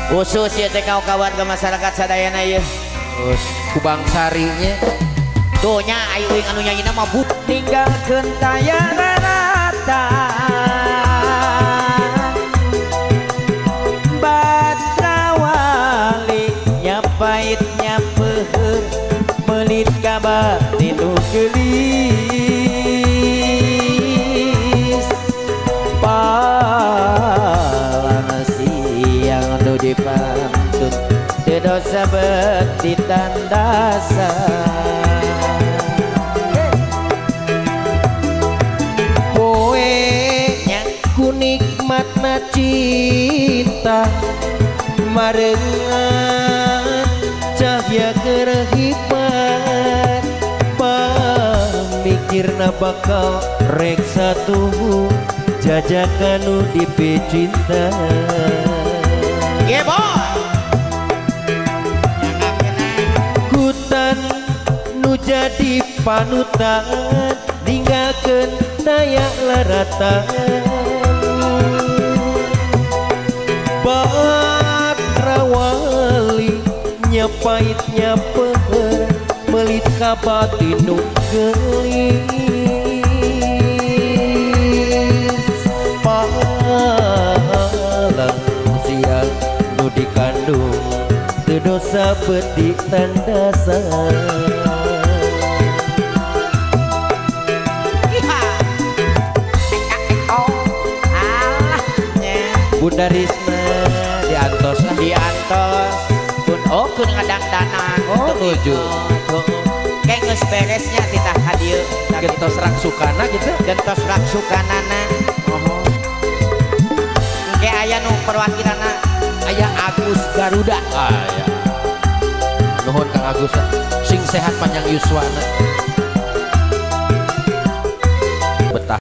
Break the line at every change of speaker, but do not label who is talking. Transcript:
khusus ya teh kau kawan ke masyarakat sadayana ya
terus kubang sarinya
tuh nya ayu anu nyanyi nama but ninggalkeun tayang rata batrawali nyapait nyapeuh melit kabar tinu geulis palang siang nu dipantun teu dosa beti tandasa poenya ku nikmatna cinta marengan cahya kerhimat pamikirna bakal rek satu jajakan nu dipecinta yeah boy kutan nu jadi panutan ninggalkeun daya laratan batrawali nyapait nyapeuh melit ka batin nu geulis palang siang nu dikandung teu dosa beti tandasan Bunda Risma diantos pun oh kun ngadangdanan
oh nuju
kayak geus beresnya titah hadieu
gentos raksukana gitu
gentos raksukanana engke aya nu perwakilanna aya Agus Garuda
ya nuhun Kang Agus sing sehat panjang yuswana